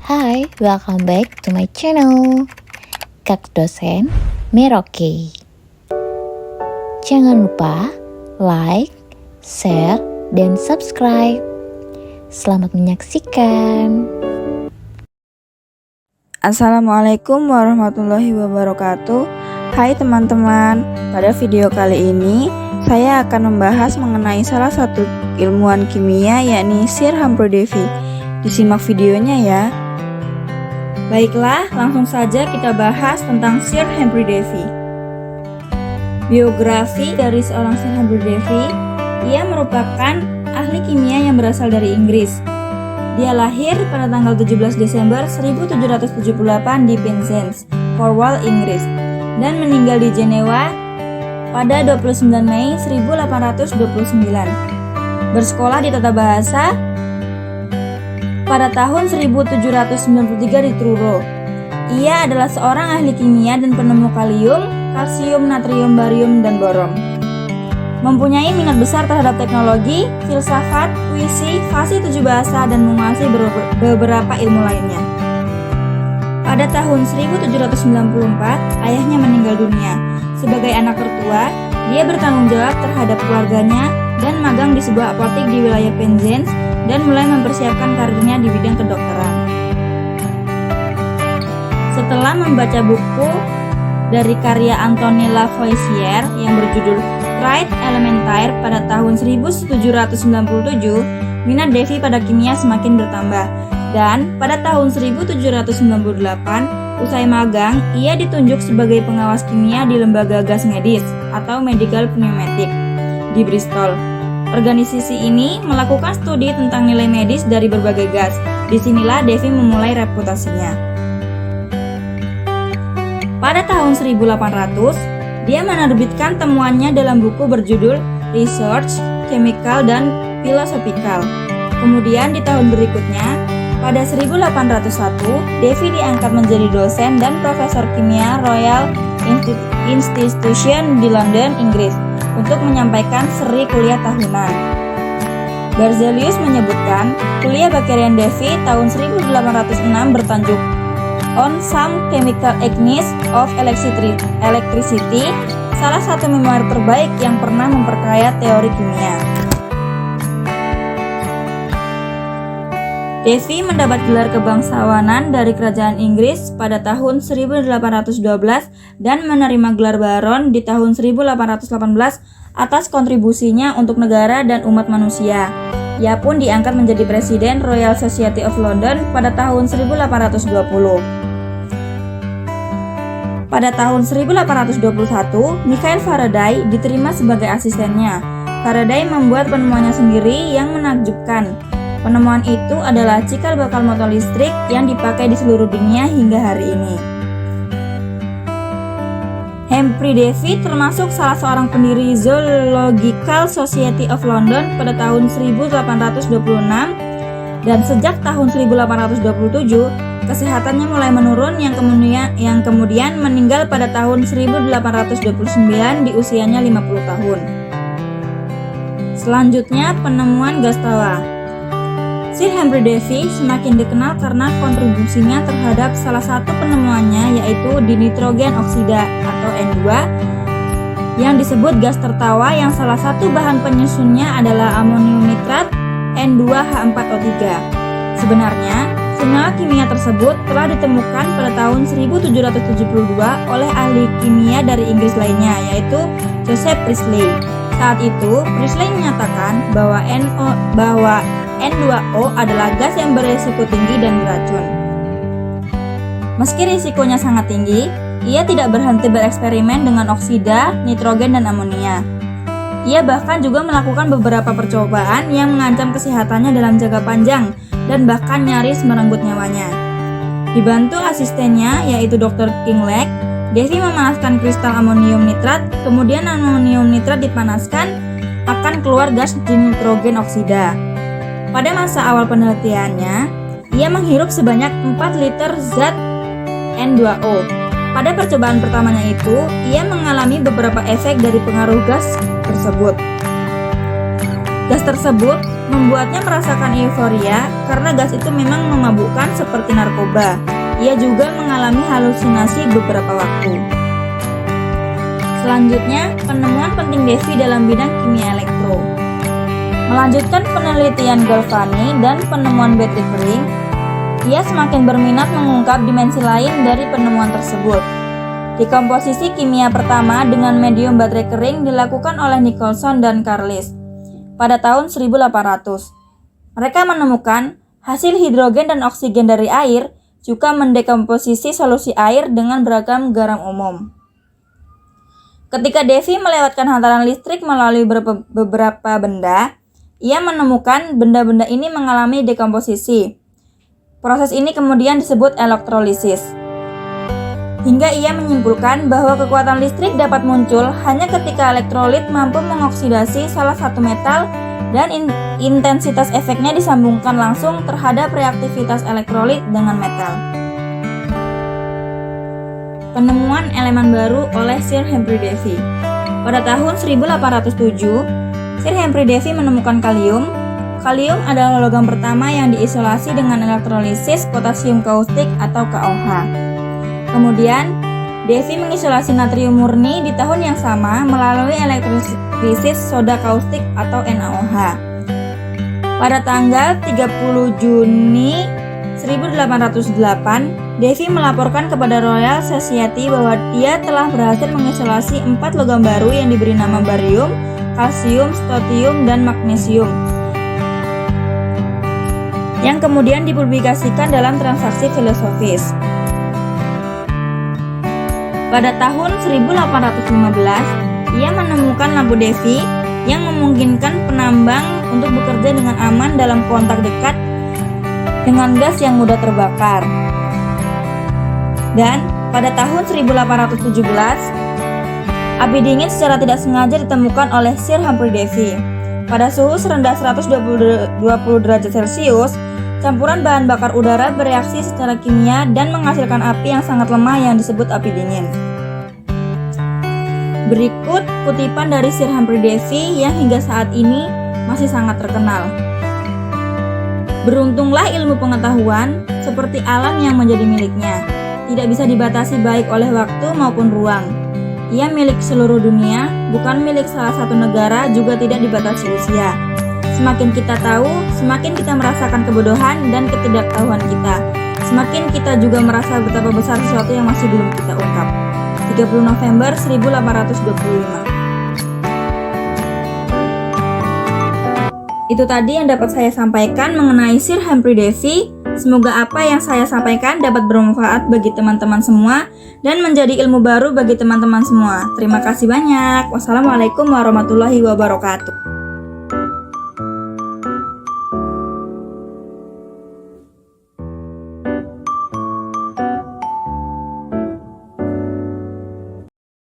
Hai, welcome back to my channel Kak Dosen Merauke. Jangan lupa like, share, dan subscribe. Selamat menyaksikan. Assalamualaikum warahmatullahi wabarakatuh. Hai teman-teman, pada video kali ini saya akan membahas mengenai salah satu ilmuwan kimia, yakni Sir Humphrey Davy. Disimak videonya ya. Baiklah, langsung saja kita bahas tentang Sir Humphrey Davy. Biografi dari seorang Sir Humphrey Davy. Ia merupakan ahli kimia yang berasal dari Inggris. Dia lahir pada tanggal 17 Desember 1778 di Penzance, Cornwall, Inggris, dan meninggal di Jenewa pada 29 Mei 1829. Bersekolah di tata bahasa pada tahun 1793 di Truro. Ia adalah seorang ahli kimia dan penemu kalium, kalsium, natrium, barium, dan boron. Mempunyai minat besar terhadap teknologi, filsafat, puisi, fasih 7 bahasa, dan menguasai beberapa ilmu lainnya. Pada tahun 1794, ayahnya meninggal dunia. Sebagai anak tertua, dia bertanggung jawab terhadap keluarganya dan magang di sebuah apotek di wilayah Penzance dan mulai mempersiapkan karirnya di bidang kedokteran. Setelah membaca buku dari karya Antoine Lavoisier yang berjudul Traité Élémentaire pada tahun 1797, minat Davy pada kimia semakin bertambah, dan pada tahun 1798, usai magang, ia ditunjuk sebagai pengawas kimia di lembaga gas medis atau Medical Pneumatic di Bristol. Organisasi ini melakukan studi tentang nilai medis dari berbagai gas. Disinilah Davy memulai reputasinya. Pada tahun 1800, dia menerbitkan temuannya dalam buku berjudul Research, Chemical, dan Philosophical. Kemudian di tahun berikutnya, pada 1801, Davy diangkat menjadi dosen dan profesor kimia Royal Institution di London, Inggris, untuk menyampaikan seri kuliah tahunan. Berzelius menyebutkan, kuliah Bakerian Davy tahun 1806 bertajuk On Some Chemical Techniques of Electricity, salah satu memoir terbaik yang pernah memperkaya teori kimia. Davy mendapat gelar kebangsawanan dari Kerajaan Inggris pada tahun 1812 dan menerima gelar Baron di tahun 1818 atas kontribusinya untuk negara dan umat manusia. Ia pun diangkat menjadi Presiden Royal Society of London pada tahun 1820. Pada tahun 1821, Michael Faraday diterima sebagai asistennya. Faraday membuat penemuannya sendiri yang menakjubkan. Penemuan itu adalah cikal bakal motor listrik yang dipakai di seluruh dunia hingga hari ini. Humphrey Davy termasuk salah seorang pendiri Zoological Society of London pada tahun 1826, dan sejak tahun 1827 kesehatannya mulai menurun yang kemudian meninggal pada tahun 1829 di usianya 50 tahun. Selanjutnya, penemuan gas tawa. Sir Humphrey Davy semakin dikenal karena kontribusinya terhadap salah satu penemuannya, yaitu dinitrogen oksida atau N2, yang disebut gas tertawa, yang salah satu bahan penyusunnya adalah amonium nitrat N2H4O3. Sebenarnya, senyawa kimia tersebut telah ditemukan pada tahun 1772 oleh ahli kimia dari Inggris lainnya, yaitu Joseph Priestley. Saat itu, Priestley menyatakan bahwa N2O adalah gas yang berisiko tinggi dan beracun. Meski risikonya sangat tinggi, ia tidak berhenti bereksperimen dengan oksida, nitrogen, dan amonia. Ia bahkan juga melakukan beberapa percobaan yang mengancam kesehatannya dalam jangka panjang dan bahkan nyaris merenggut nyawanya. Dibantu asistennya, yaitu Dr. Kinglake, Davy memanaskan kristal amonium nitrat, kemudian amonium nitrat dipanaskan, akan keluar gas dinitrogen oksida. Pada masa awal penelitiannya, ia menghirup sebanyak 4 liter zat N2O. Pada percobaan pertamanya itu, ia mengalami beberapa efek dari pengaruh gas tersebut. Gas tersebut membuatnya merasakan euforia karena gas itu memang memabukkan seperti narkoba. Ia juga mengalami halusinasi beberapa waktu. Selanjutnya, penemuan penting Davy dalam bidang kimia elektro. Melanjutkan penelitian Galvani dan penemuan baterai kering, ia semakin berminat mengungkap dimensi lain dari penemuan tersebut. Dekomposisi kimia pertama dengan medium baterai kering dilakukan oleh Nicholson dan Carlisle pada tahun 1800. Mereka menemukan hasil hidrogen dan oksigen dari air juga mendekomposisi solusi air dengan beragam garam umum. Ketika Davy melewatkan hantaran listrik melalui beberapa benda, ia menemukan benda-benda ini mengalami dekomposisi. Proses ini kemudian disebut elektrolisis. Hingga ia menyimpulkan bahwa kekuatan listrik dapat muncul hanya ketika elektrolit mampu mengoksidasi salah satu metal dan intensitas efeknya disambungkan langsung terhadap reaktivitas elektrolit dengan metal. Penemuan elemen baru oleh Sir Humphry Davy. Pada tahun 1807, Sir Humphry Davy menemukan kalium. Kalium adalah logam pertama yang diisolasi dengan elektrolisis potasium kaustik atau KOH. Kemudian, Davy mengisolasi natrium murni di tahun yang sama melalui elektrolisis soda kaustik atau NaOH. Pada tanggal 30 Juni 1808, Davy melaporkan kepada Royal Society bahwa dia telah berhasil mengisolasi 4 logam baru yang diberi nama barium, kalsium, strontium, dan magnesium, yang kemudian dipublikasikan dalam transaksi filosofis. Pada tahun 1815, ia menemukan lampu Davy yang memungkinkan penambang untuk bekerja dengan aman dalam kontak dekat dengan gas yang mudah terbakar. Dan pada tahun 1817, api dingin secara tidak sengaja ditemukan oleh Sir Humphry Davy. Pada suhu serendah 120 derajat Celcius, campuran bahan bakar udara bereaksi secara kimia dan menghasilkan api yang sangat lemah yang disebut api dingin. Berikut kutipan dari Sir Humphry Davy yang hingga saat ini masih sangat terkenal. Beruntunglah ilmu pengetahuan seperti alam yang menjadi miliknya. Tidak bisa dibatasi baik oleh waktu maupun ruang. Ia milik seluruh dunia, bukan milik salah satu negara, juga tidak dibatasi usia. Semakin kita tahu, semakin kita merasakan kebodohan dan ketidaktahuan kita. Semakin kita juga merasa betapa besar sesuatu yang masih belum kita ungkap. 30 November 1825. Itu tadi yang dapat saya sampaikan mengenai Sir Humphry Davy. Semoga apa yang saya sampaikan dapat bermanfaat bagi teman-teman semua dan menjadi ilmu baru bagi teman-teman semua. Terima kasih banyak. Wassalamualaikum warahmatullahi wabarakatuh.